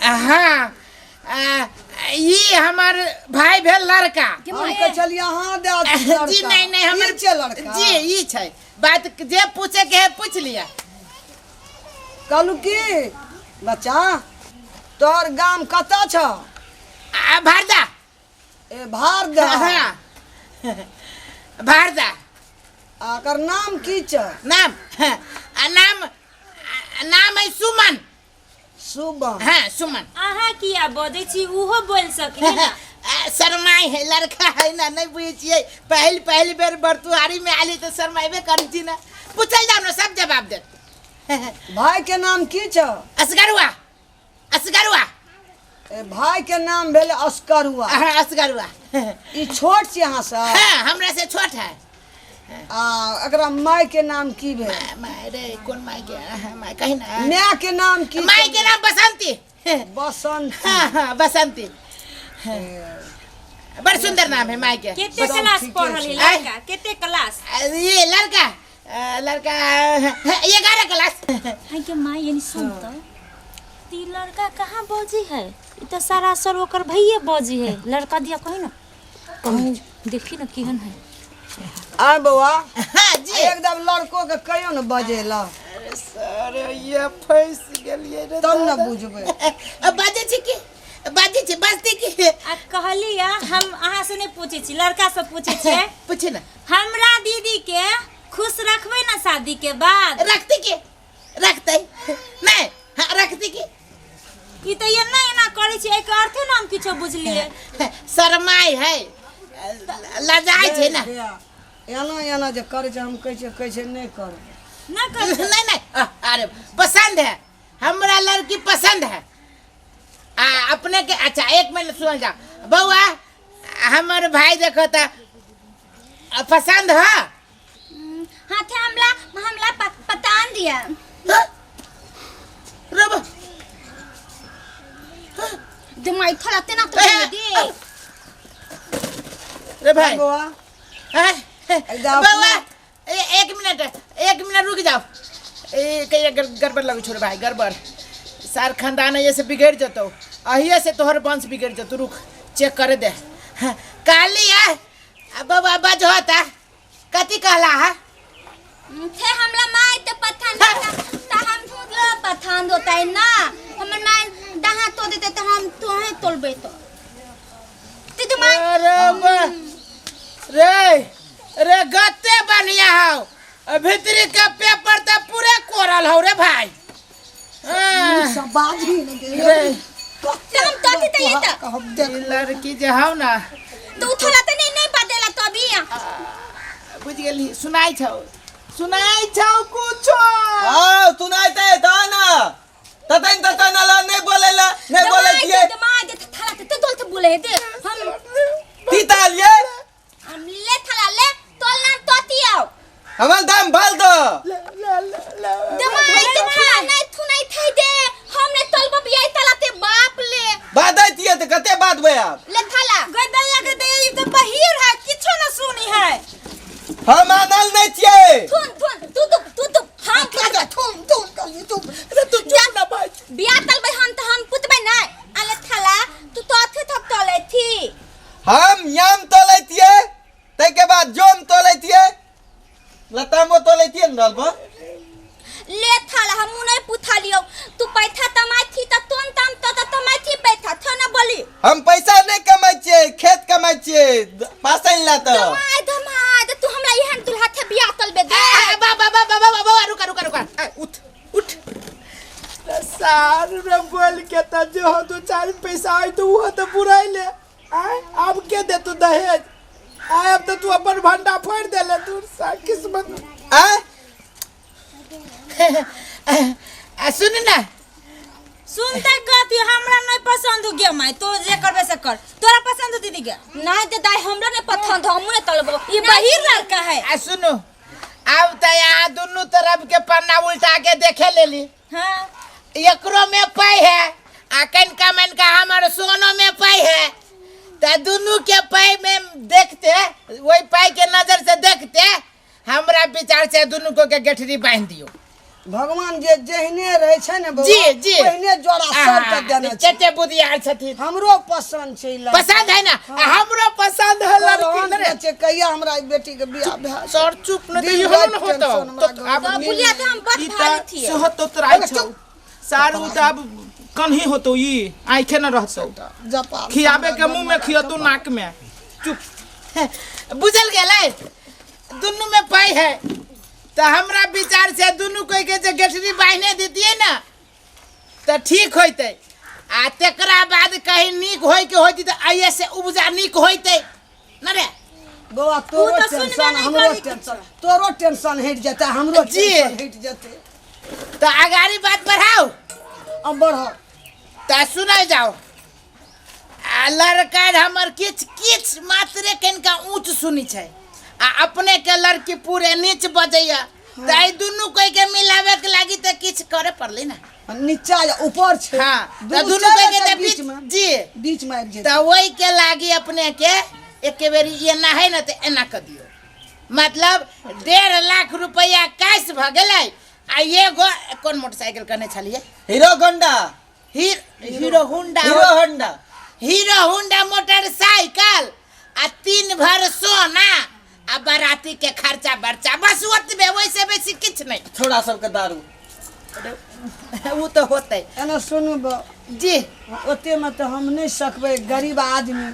हाँ ये हमार भाई भेल लड़का चल यहाँ जी नहीं हमर लड़का जी ये छै बात जे पूछे के है पूछ लिया। कहलू की बच्चा तोहर गाम कतऽ छ? भारदा ए भारदा हाँ भारदा आकर नाम की छ? नाम नाम नाम है सुमन। सुमन हाँ सुमन। अहाँ किया बजै छी उहो बोल सकली ना। शर्माई है लड़का है ना नहीं बुझे छियै पहली बेर बरतुहारी में आली तो शर्माइबे करै छी ना पूछल जाओ ना सब जवाब दे। भाई के नाम की छ? असगरुआ असगरुआ। ए भाई के नाम भेल असगरुआ। हाँ असगरुआ। ई छोट छी अहाँ से? हाँ हमरा से छोट है। एकरा माय के नाम की भेल? माय रे कौन माय के माय कहीं ना माय के नाम की? माय के नाम बसंती। बसंती। हाँ बसंती बड़ सुंदर नाम है माय के। केते क्लास पढ़ली लड़का? केते क्लास? ये लड़का 11 क्लास। हाय के माय यानी सुन त ती लड़का कहाँ बजी है? ई त सारा सर ओकर भैये बजी है। लड़का दिया कहीं ना कहीं देखी ना केहन है। आ बउआ हाँ जी एकदम लड़को के कहियो न बजेला। अरे सर ये फंस गेलिए रे तब न बुझबै। अब बाजे छी की बाजे छी बस्ती की आ कहलिया हम अहाँ से नहीं पूछे छी लड़का से पूछे छी। पूछे ना हमरा दीदी के खुश रखबे ना शादी के बाद? रखती की रखते नहीं हाँ रखती की ई त ये ना करे छी एक अर्थे नाम किछो बुझलिए। शर्माई है लजाई छै ना एना जे करे छै हम कहै छै नहीं कर ना कर नहीं अरे पसंद है हमरा लड़की पसंद है अपने के। अच्छा एक मिनट सुन जा बउआ हमारे भाई देखो ता पसंद है? हाँ थे हमला पतान दिया। रब दिमाग थलाते ना तो दे रे भाई बउआ बउआ एक मिनट रुक जाओ कहीं गड़बड़ लगे छोड़ भाई गड़बड़ सार खानदान ये से बिगड़ जतो अहिए से तोहर वंश बिगड़ जतो रुक चेक कर दे। काली है बउआ बज होता कथी कहला है? थे हमला माय तो पठान ता हम झूठला पठान होता है ना हमर माय दहा तो देते तो हम तोहे तोलबे तो ते दिमाग रे गत्ते बढ़िया हो भीतरी के पेपर तो पूरे कोरल हो रे भाई। सब बात ही नहीं रे हम तो ते ये तो कहब देख लड़की जे हो ना तू थोड़ा तो नहीं बदला तो अभी बुझ गेली सुनाई छौ कुछो हां सुनाइते त ना ततन ला नहीं बोलेला नहीं बोले छिए दिमाग थला ते तोल ते बोले दे हम तीता लिए हम ले थला ले तोलना तोतियो हमन दाम भाल दो दिमाग ते थला नहीं थु नहीं थई दे हमने तोलबो बियाई तला ते बाप ले बादैतिए त कते बात बे आप ले थला गदया के दे ई तो बहिर है किछो ना सुनी है। हम आनल नहीं छिए थुन तू हम कर तुम चुप ना भाई बिया तलबे हम पुतबे ना आले थला तू तो अथे थप तले थी हम याम तोलेतिए ते के बाद जोम तोलेतिए लतामो तोलेतिए न रलबो ले थला हम नहीं पुथा लियो तू पैथा तमाई थी त तोन तम त तमाई थी पैथा थ ना बोली हम पैसा नहीं कमाई छिए खेत कमाई छिए पासन ला त दमाद तू हमरा यहन दुल्हा थे बिया तलबे दे बाबा रुक उठ सार रे बोल के त जो हो तो 4 पैसा आई तो वो तो बुराई ले अब के दे तू दहेज अब तो तू अपन भंडा फोड़ दे ले तू सा किस्मत सुन ना सुनते कहती हमरा नहीं पसंद हो गया मैं तो जे करबे से कर तोरा पसंद हो दीदी के नहीं दे दाई हमरा नहीं पसंद हम नहीं तलबो ये बहिर लड़का है। सुनो अब त यहाँ दोनों तरफ के पन्ना उल्टा के देखे लेली। हां एकरो में पाई है आ कनका मनका हमारे सोनो में पाई है त दोनों के पाई में देखते वही पाई के नजर से देखते हमरा विचार से दोनों को के गठरी बांध दियो भगवान जे जहने रहे छै ने बउआ, जी, जी। ओहने जोड़ा सबके देने छै। चचे बुधियार छथिन। हमरो पसंद छै ई लड़का। पसंद है ना? हमरो पसंद है लड़की भगवान रे। के कहिया हमरा ई बेटी के बियाह भए। सर चुप न दिन दियो रात न होतो। टेंशन तो हमरा अब घरमे। बुलिया तो हम बस भारी थी। सहत उतराई छौ। सारू त अब कन्ही होतो ई आंखे न रहतो। जपा खियाबे के मुंह में खियतु नाक में। चुप। बुझल गेलै? दुनु में पाई है। तो हमरा विचार से दुनु कोई के जे गेठरी बांधने देतिए ना तो ठीक होइते। आ तेकरा बाद कहीं नीक होय के होती तो आइए से उपजा नीक होइते न रे। बउआ तोरो तो सुनबे टेंशन नहीं हमरो करी। टेंशन, तोरो टेंशन हट जेते, हमरो जी। टेंशन हट जेते। तो आगारी बात बढ़ाओ। अब बढ़ो। तो सुनाई जाओ। आ लड़का हमर किछ किछ मात्रे कनिका ऊंच सुनी छै आ अपने के लड़की पूरे नीच बजैया। ताई दुनु कोई के मिलावे के लागी त किछ करे पड़ले ना। नीचा या ऊपर छै। हाँ, दुनू तो दुनु चलि कोई के जेतै त बीच में। जी बीच में आबि जेतै। तो वही के लागी अपने के एक बेरी ये ना है ना तो एना कर दियो। मतलब 1.5 लाख रुपया कैश भ गेलै। आ ये गो कौन मोटरसाइकिल करने छलिए? Hero Honda. Hero Honda. Hero Honda. Hero Honda motorcycle आ 3 भर सोना आ बाराती के खर्चा बर्चा बस ओतबे, वैसे बेसी किछ नहीं। छोड़ा सबके दारू। वो तो होते एना सुनू बा, जी। ओते में तो हम नहीं सकबै, गरीब आदमी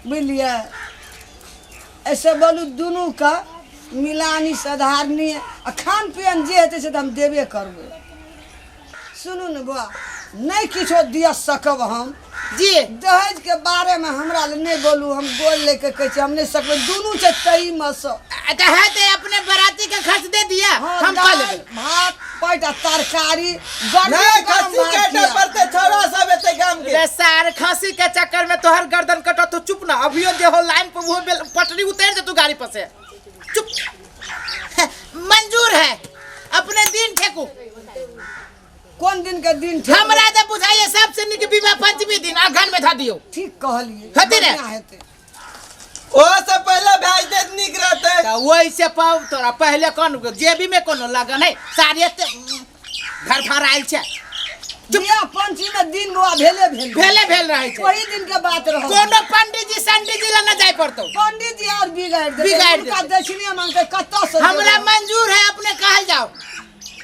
बुझलिए। ऐसे बोलू दुनू का मिलानी साधारणी आ खान पीन जे हेतै से तो हम देबे करबै। सुनू न बा, नहीं किछो दिया सकब हम। जी दहेज के बारे में हमरा ले नहीं बोलू, हम बोल लेके कहै छी हम नहीं सकबै। दुनू छै तई में से। तो है तो अपने बाराती का खर्च दे दिया। हाँ, हम दाल, पा लेबै। भात पैट आ तरकारी नहीं खस्सी काटे पड़ते छोड़ा सब एते गाम के। रे सार खसी के चक्कर में तोहर गर्दन कटो तो चुप ना। अभियो जे हो लाइन पे वो पटरी उतर जा तू गाड़ी पर से। चुप। मंजूर है। अपने दिन ठेकू। कोन दिन के दिन ठेक- हमरा तो बुझाइए सबसे निक विवाह पंचमी दिन अगन में धा दियो। ठीक कहलिए। हेतै रे? बढ़ियां हेतै। ओ से पहले भेज दे निक रहते। तो वही से पाऊ तोरा पहले कौन जेबी में कोनो लगन है सारे घर घर आयल छे। बियाह पंचमी में दिन बुआ भेले भेल रहे छे। वही दिन के बात रहो। कोनो पंडित जी संडित जी ला न जाय पड़तो। पंडित जी और बिगाड़ दे। बिगाड़ उनका देतै। दक्षिणा मांगते कत्ता से हमरा देबै? मंजूर है, अपने कहल जाओ।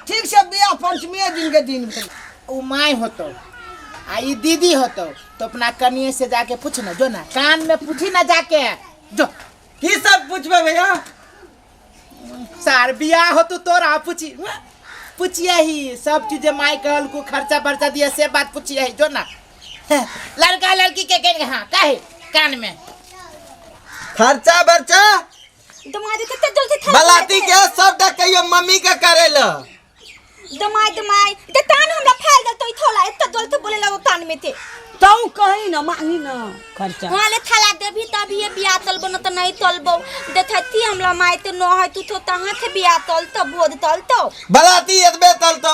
ठीक से बियाह पंचमी दिन के दिन भेल। उ माई होतो आ ई दीदी होतो तो अपना कनिए से जाके पूछ ना, जो ना कान में पूछी ना जाके जो। की सब पूछबे भैया? सार बियाह हो तो तोरा पूछिए ही सब चीज माई कहल को खर्चा बर्चा दिया से बात पूछिए ही जो ना। लड़का लड़की के कहेंगे हाँ काहे कान में खर्चा बर्चा दमाई कितने जल्दी था बलाती के सब कहियो मम्मी के करेला। दमाई ते तान हमरा फैल गल तो ई थोला इतना जल्दी बोले लगो तान में थे। तौ कहीं ना मांगी ना खर्चा। वहां ले थला देभी तभी ये बिया तलबो न त नहीं तलबो। देखती हमरा माई ते न है तू तो तहां थे बिया तल तो भोद तल तो। बलाती एतबे तल तो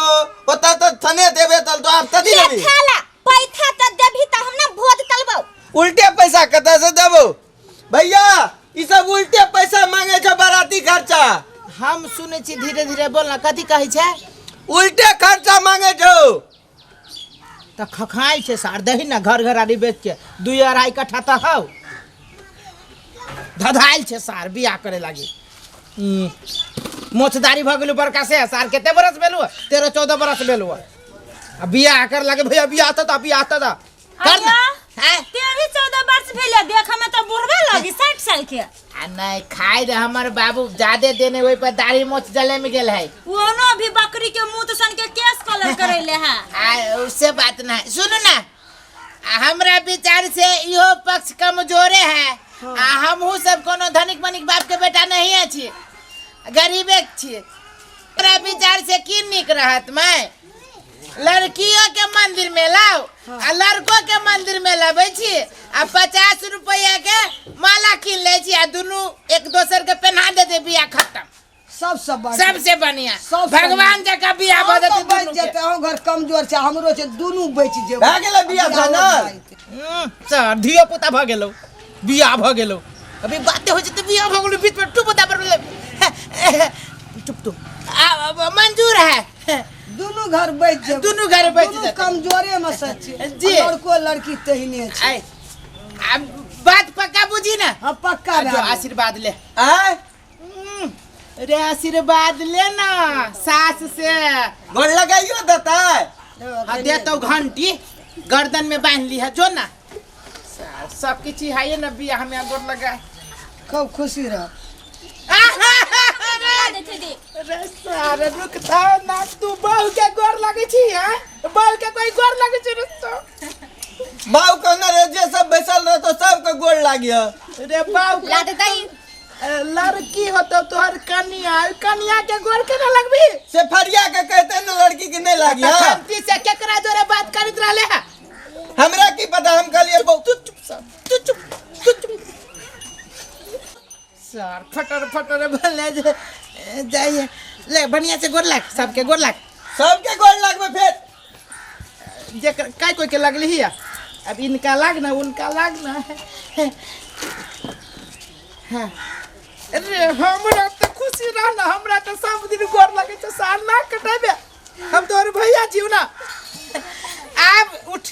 ओता तो थने देबे तल तो आप तदी ये लेबी। थला पैसा त देभी त हम ना भोद तलबो। उल्टे पैसा कता से देबो भैया? ई सब उल्टे पैसा मांगे छ बराती खर्चा। हम सुने छी धीरे धीरे बोलना कथी कहै छै? उल्टे खर्चा मांगे छो। तो खखाई छे सार दही ना घर घर आरी बेच के 2-2.5 कट्ठा तो हौ धधाइल छे सार बियाह करे लागी। मोचदारी भ गेलु बड़का से सार केते बरस भेलु? 13-14 बरस भेलु। अब बियाह कर लागे भैया बियाह त बियाह त कर ना। हैं 13-14 वर्ष भेले देख में तो बुढ़बे लगी 60 साल के। आ नहीं खाए रे हमर बाबू ज्यादा देने वही पर दाढ़ी मोच जले में गेल है। ओनो भी बकरी के मुंह तो सन के केस कलर करैले है। आ उससे बात ना है। सुनो ना हमरा विचार से इहो पक्ष कमजोरे है। आ हमहू सब कोनो धनिक मनिक बाप के बेटा नहीं है छी, गरीबे छी। हमरा विचार से की निक रहत मैं लड़कियों के मंदिर में लाओ आ लड़कों के मंदिर में लाबै छी आ 50 रुपया के माला किन ले छी आ दुनू एक दोसर के पहना दे बियाह खत्म। सबसे बढ़िया सबसे बढ़िया सबसे भगवान जका बियाह भ तो जेतै बच दुनू के। जेते। हो घर कमजोर छै हमरो छै, दुनू बच जेबै। भए गेलै बियाह फाइनल। सर धियो पुता भ गेलो बियाह भ गेलो। अभी बातें हो जेते बियाह भ गेलो बीच में टू बता पर चुप तो मंजूर है। दुनू घर बैठ जाए, दुनू घर बैठ दुनू जेतै। कमजोरे में से छै जी। लड़को लड़की तहिने छै। आय, अब बात पक्का बुझी ना। हाँ पक्का जो भए गेल। आशीर्वाद ले। आय रे आशीर्वाद ले ना सास से। गोड़ लगाइयो देता हाँ दे तो घंटी गर्दन में बांध ली है जो ना सब किछ है ना बियाह में गोर लगा। खूब खुशी रह। अरे सारे रुकता ना तू बहू के गोर लगे छी है बहू के कोई गोर लगे छी रुस्तो बाऊ कहना रे जे सब बैसल रह तो सबके गोड़ लागियो। रे बहू लड़की हो तो तोहर कन्या के गोर के ना लगबी से फरिया के कहते न लड़की के नहीं लागियो। शांति से केकरा जोरे बात करत रहले है। हमरा की पता हम कहलिए तू चुप सर फटर भले जाइए ले बढ़िया से गोर लाग सबके गोर लाग सबके गोड़ लागबे फिर जे काय कोई के लगली है अब इनका लागना उनका लागना है। हाँ। अरे हमरा तो खुशी रहना हमरा तो सब दिन गोर लगे तो साल ना कटेबे हम तोर भैया जीव ना। अब उठ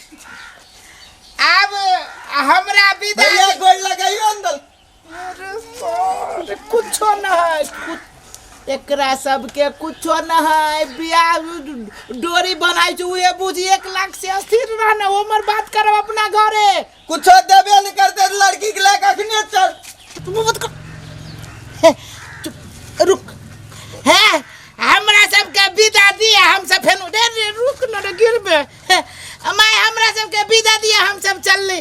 अब हमरा विदा भैया गोड़ लगाइयो अंदर। अरे सर कुछो ना है एकरा सबके कुछो ना है बियाह डोरी बनाई छ उहे बुझी 1 लाख से अस्थिर रहना उमर बात करब अपना घरे कुछ देबे नहीं करते लड़की के लेके अखने चल तुम मत कर हे, चुप रुक है हमरा सबके विदा दिया हम सब फेनु रे रुक न रे गिरबे माय हमरा सबके विदा दिया हम सब चलले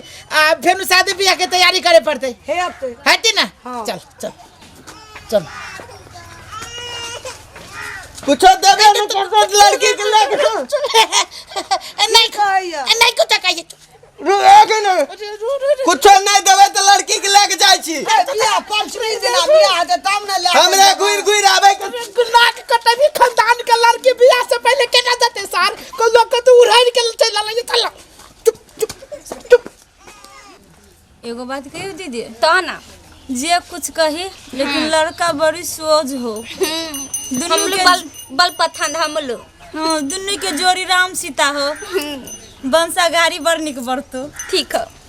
फेनु शादी बियाह के तैयारी करे पड़ते हे अब तो हटी ना हाँ। चल कुछ देबे नहीं करते लड़की के लेके नहीं कुछ कहिए कुछ नहीं देबे तो लड़की के लेके जाय छी। बियाह पंचमी दिना बियाह हेतै तब न ले हमरा घुर आवे के नाक कटे भी खानदान के लड़की बियाह से पहले केना देते सार को लोग के तो उड़ाई के चला ले चला चुप एगो बात कही दीदी तो ना जे कुछ कही लेकिन लड़का बड़ी सोच हो। हम लोग बल पसंद हम लोग। हाँ दुनू के जोड़ी राम सीता हो। बंसा गाड़ी बड़ निक बढ़तो। ठीक है।